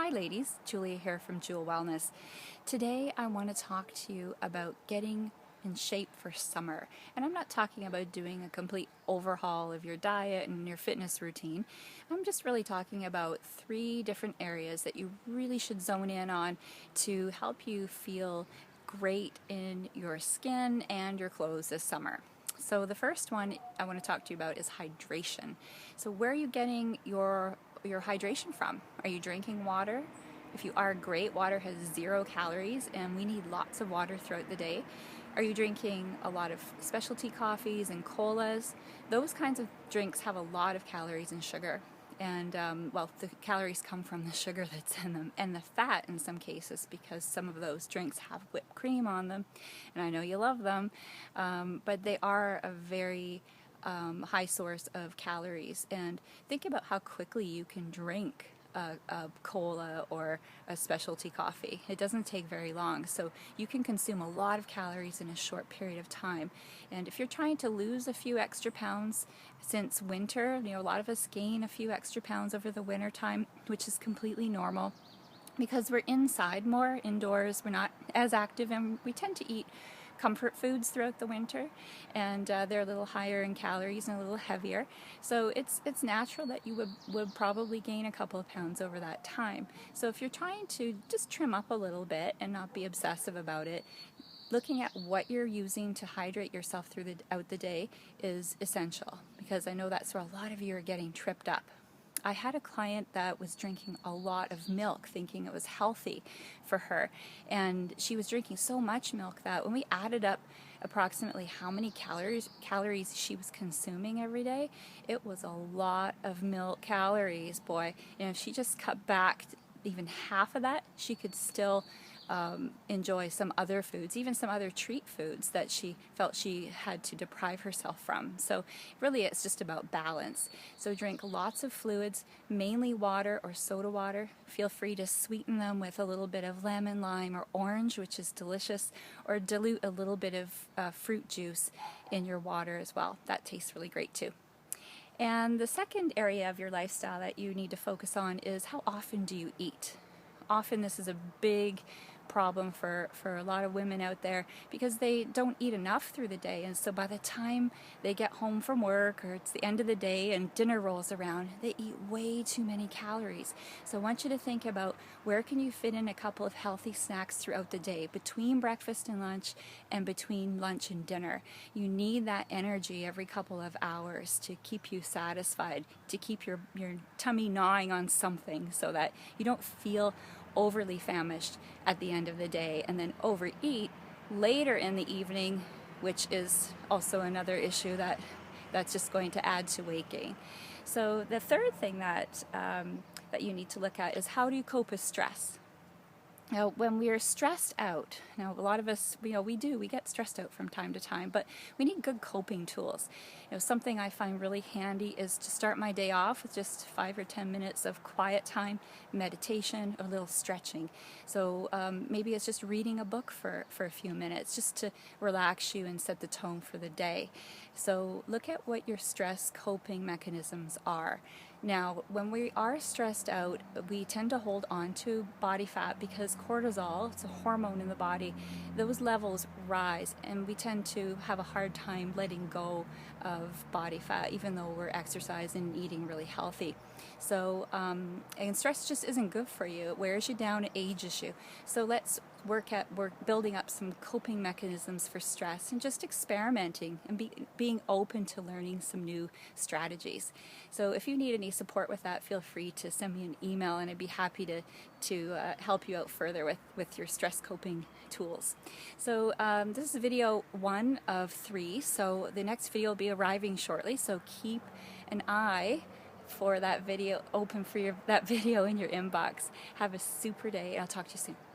Hi ladies, Julia here from Jewel Wellness. Today I want to talk to you about getting in shape for summer. And I'm not talking about doing a complete overhaul of your diet and your fitness routine. I'm just really talking about 3 different areas that you really should zone in on to help you feel great in your skin and your clothes this summer. So the first one I want to talk to you about is hydration. So where are you getting your hydration from? Are you drinking water? If you are, great. Water has 0 calories and we need lots of water throughout the day. Are you drinking a lot of specialty coffees and colas? Those kinds of drinks have a lot of calories and sugar. And well, the calories come from the sugar that's in them and the fat in some cases, because some of those drinks have whipped cream on them, and I know you love them, but they are a very high source of calories. And think about how quickly you can drink a cola or a specialty coffee. It doesn't take very long, so you can consume a lot of calories in a short period of time. And if you're trying to lose a few extra pounds since winter, a lot of us gain a few extra pounds over the winter time, which is completely normal because we're inside more, indoors, we're not as active, and we tend to eat comfort foods throughout the winter, and they're a little higher in calories and a little heavier. So it's natural that you would probably gain a couple of pounds over that time. So if you're trying to just trim up a little bit and not be obsessive about it, looking at what you're using to hydrate yourself throughout the day is essential, because I know that's where a lot of you are getting tripped up. I had a client that was drinking a lot of milk thinking it was healthy for her, and she was drinking so much milk that when we added up approximately how many calories she was consuming every day, it was a lot of milk calories, boy. And if she just cut back even half of that, she could still enjoy some other foods, even some other treat foods that she felt she had to deprive herself from. So really it's just about balance. So drink lots of fluids, mainly water or soda water. Feel free to sweeten them with a little bit of lemon, lime, or orange, which is delicious, or dilute a little bit of fruit juice in your water as well. That tastes really great too. And the second area of your lifestyle that you need to focus on is how often do you eat? Often this is a big problem for a lot of women out there, because they don't eat enough through the day, and so by the time they get home from work or it's the end of the day and dinner rolls around, they eat way too many calories. So I want you to think about where can you fit in a couple of healthy snacks throughout the day, between breakfast and lunch and between lunch and dinner. You need that energy every couple of hours to keep you satisfied, to keep your tummy gnawing on something so that you don't feel overly famished at the end of the day and then overeat later in the evening, which is also another issue that's just going to add to weight gain. So the third thing that you need to look at is, how do you cope with stress? Now, when we are stressed out, now a lot of us, we get stressed out from time to time, but we need good coping tools. Something I find really handy is to start my day off with just 5 or 10 minutes of quiet time, meditation, a little stretching. So maybe it's just reading a book for a few minutes, just to relax you and set the tone for the day. So look at what your stress coping mechanisms are. Now, when we are stressed out, we tend to hold on to body fat because cortisol, it's a hormone in the body, those levels rise, and we tend to have a hard time letting go of body fat, even though we're exercising and eating really healthy. So, and stress just isn't good for you. It wears you down, it ages you. So let's work building up some coping mechanisms for stress and just experimenting and being open to learning some new strategies. So if you need any support with that, feel free to send me an email, and I'd be happy to help you out further with your stress coping tools. So this is video 1 of 3. So the next video will be arriving shortly, so keep an eye for that video open for that video in your inbox. Have a super day. I'll talk to you soon.